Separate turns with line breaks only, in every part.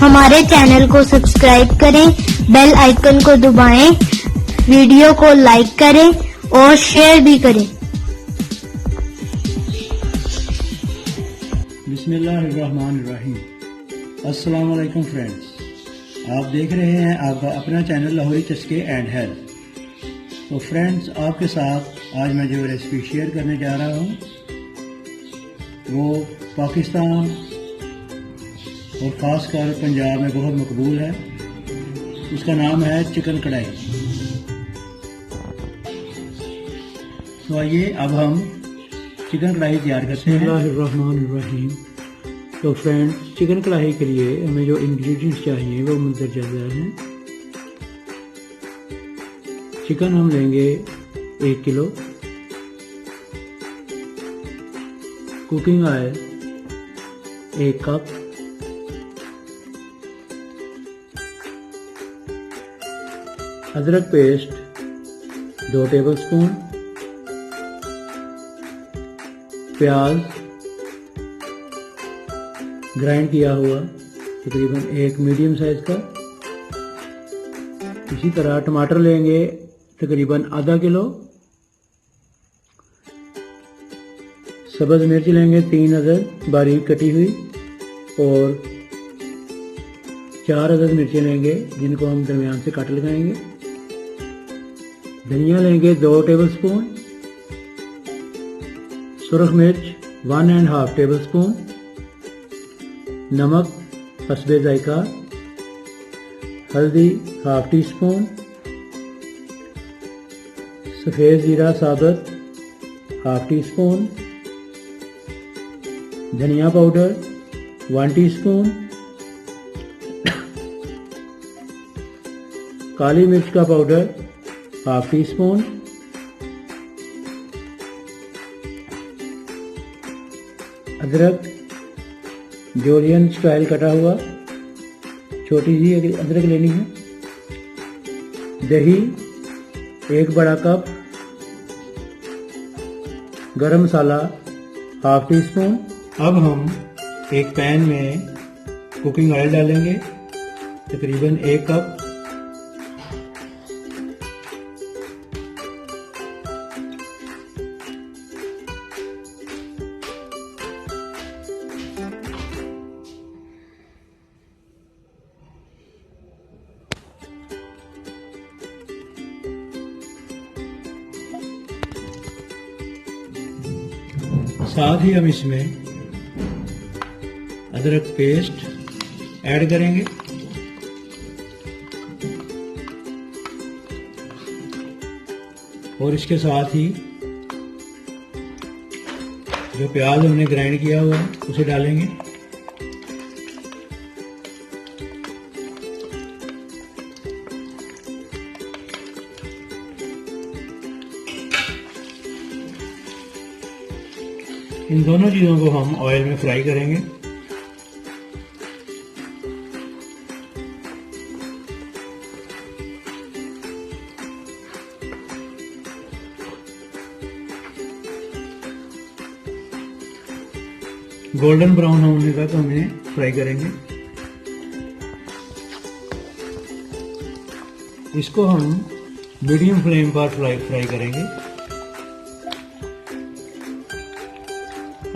हमारे चैनल को सब्सक्राइब करें, बेल आइकन को दबाएं, वीडियो को लाइक करें और शेयर भी करें।
बिस्मिल्लाहिर्रहमानिर्रहीम। अस्सलाम वालेकुम फ्रेंड्स, आप देख रहे हैं आपका अपना चैनल लाहौरी चस्के एंड हेल्थ। तो फ्रेंड्स, आपके साथ आज मैं जो रेसिपी शेयर करने जा रहा हूँ वो पाकिस्तान और ख़ासकर पंजाब में बहुत मकबूल है। उसका नाम है चिकन कढ़ाई। तो आइए अब हम चिकन कढ़ाई तैयार करते हैं। बिस्मिल्लाहिर्रहमानिर्रहीम। तो फ्रेंड्स, चिकन कढ़ाई के लिए हमें जो इंग्रेडिएंट्स चाहिए वो मंदरजा हैं। चिकन हम लेंगे 1 किलो, कुकिंग ऑयल 1 कप, अदरक पेस्ट 2 टेबलस्पून, प्याज ग्राइंड किया हुआ तकरीबन 1 मीडियम साइज का। इसी तरह टमाटर लेंगे तकरीबन आधा किलो, सब्ज़ मिर्च लेंगे 3 अदद बारीक कटी हुई और 4 अदद मिर्चें लेंगे जिनको हम दरमियान से काट लगाएंगे। धनिया लेंगे 2 टेबलस्पून, सुरख मिर्च 1.5 टेबलस्पून, नमक हस्बे जायका, हल्दी 1/2 टीस्पून, सफ़ेद जीरा साबुत 1/2 टीस्पून, धनिया पाउडर 1 टीस्पून, काली मिर्च का पाउडर 1/2 टीस्पून, अदरक जोरियन स्टाइल कटा हुआ छोटी सी अदरक लेनी है, दही 1 बड़ा कप, गरम मसाला 1/2 टीस्पून। अब हम एक पैन में कुकिंग ऑयल डालेंगे तकरीबन 1 कप। साथ ही हम इसमें अदरक पेस्ट ऐड करेंगे। और इसके साथ ही जो प्याज हमने ग्राइंड किया हुआ है उसे डालेंगे। इन दोनों चीज़ों को हम ऑयल में फ्राई करेंगे। गोल्डन ब्राउन होने तक हमें फ्राई करेंगे। इसको हम मीडियम फ्लेम पर फ्राई करेंगे।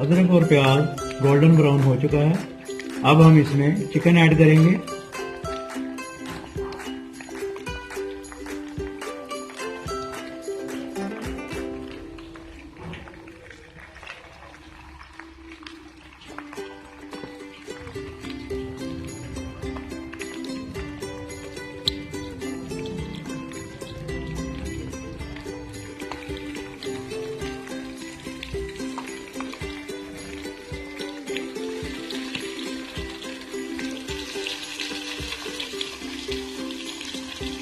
अदरक और प्याज गोल्डन ब्राउन हो चुका है। अब हम इसमें चिकन ऐड करेंगे।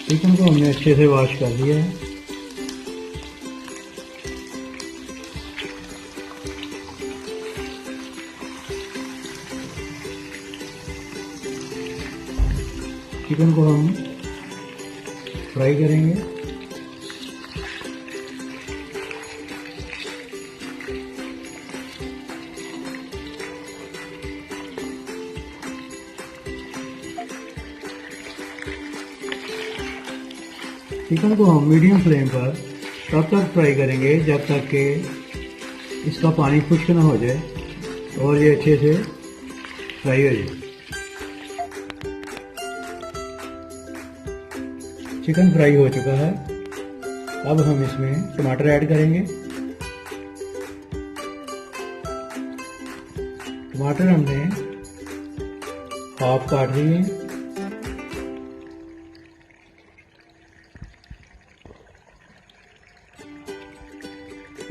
चिकन को हमने अच्छे से वॉश कर लिया है। चिकन को हम फ्राई करेंगे। चिकन को हम मीडियम फ्लेम पर तब तक फ्राई करेंगे जब तक कि इसका पानी खुश्क ना हो जाए और ये अच्छे से फ्राई हो जाए। चिकन फ्राई हो चुका है। अब हम इसमें टमाटर ऐड करेंगे। टमाटर हमने हाफ काट लिए हैं।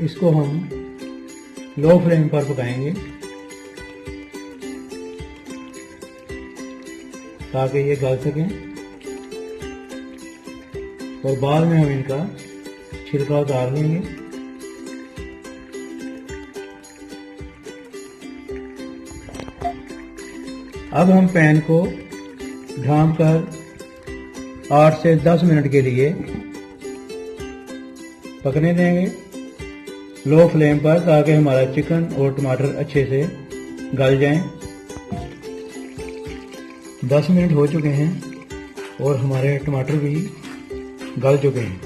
इसको हम लो फ्लेम पर पकाएंगे ताकि ये गल सकें और बाद में हम इनका छिलका उतार लेंगे। अब हम पैन को ढांककर 8 से 10 मिनट के लिए पकने देंगे लो फ्लेम पर ताकि हमारा चिकन और टमाटर अच्छे से गल जाएं। 10 मिनट हो चुके हैं और हमारे टमाटर भी गल चुके हैं।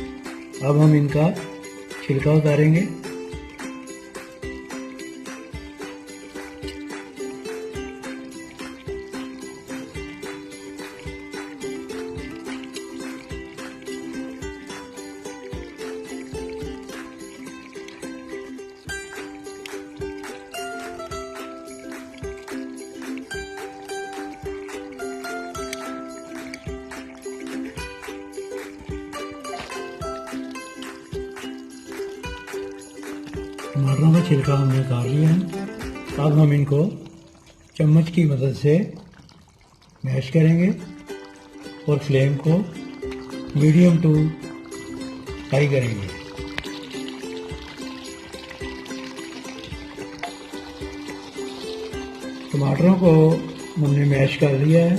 अब हम इनका छिलका उतारेंगे। टमाटरों का छिलका हमने उतार लिया है। अब हम इनको चम्मच की मदद से मैश करेंगे और फ्लेम को मीडियम टू हाई करेंगे। टमाटरों को हमने मैश कर लिया है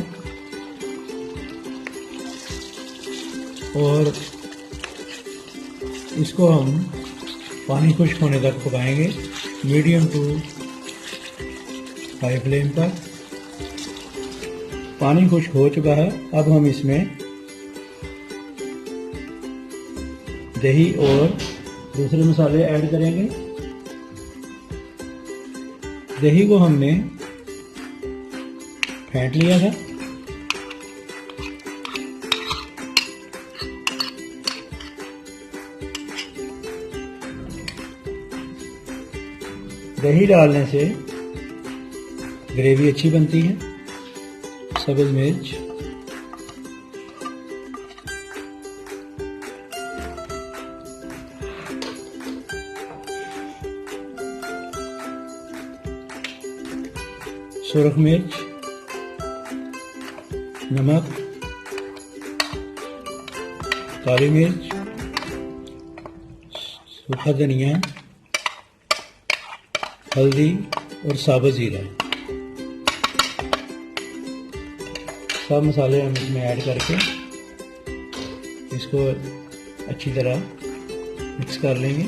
और इसको हम पानी खुश्क होने तक पकाएंगे मीडियम टू हाई फ्लेम पर। पानी खुश्क हो चुका है। अब हम इसमें दही और दूसरे मसाले ऐड करेंगे। दही को हमने फेंट लिया था। दही डालने से ग्रेवी अच्छी बनती है। सब्ज मिर्च, सुरख मिर्च, नमक, काली मिर्च, सूखा धनिया, हल्दी और साबुत जीरा, सब मसाले हम इसमें ऐड करके इसको अच्छी तरह मिक्स कर लेंगे।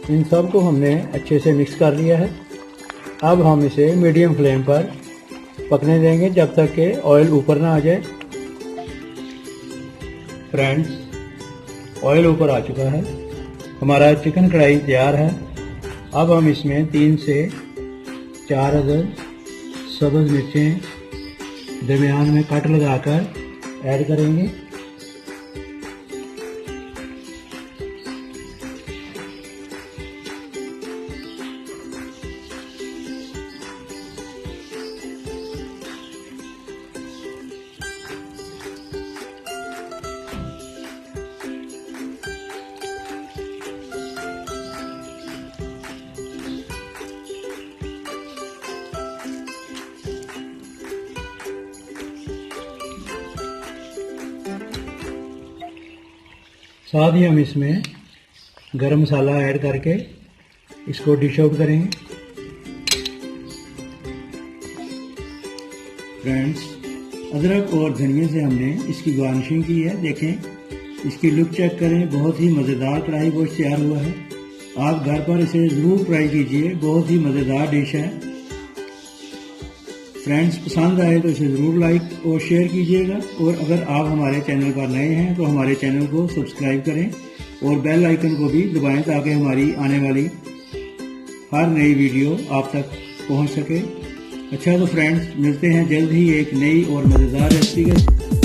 इन सब को हमने अच्छे से मिक्स कर लिया है। अब हम इसे मीडियम फ्लेम पर पकने देंगे जब तक कि ऑयल ऊपर ना आ जाए। फ्रेंड्स, ऑयल ऊपर आ चुका है। हमारा चिकन कढ़ाई तैयार है। अब हम इसमें 3 से 4 अदद सब्ज़ मिर्चें दरमियान में कट लगाकर ऐड करेंगे। साथ ही हम इसमें गरम मसाला ऐड करके इसको डिश आउट करेंगे। फ्रेंड्स, अदरक और धनिया से हमने इसकी गार्निशिंग की है। देखें, इसकी लुक चेक करें। बहुत ही मज़ेदार कढ़ाई गोश्त तैयार हुआ है। आप घर पर इसे ज़रूर ट्राई कीजिए, बहुत ही मज़ेदार डिश है। फ्रेंड्स, पसंद आए तो इसे ज़रूर लाइक और शेयर कीजिएगा, और अगर आप हमारे चैनल पर नए हैं तो हमारे चैनल को सब्सक्राइब करें और बेल आइकन को भी दबाएं ताकि हमारी आने वाली हर नई वीडियो आप तक पहुंच सके। अच्छा तो फ्रेंड्स, मिलते हैं जल्द ही एक नई और मज़ेदार रेसिपी के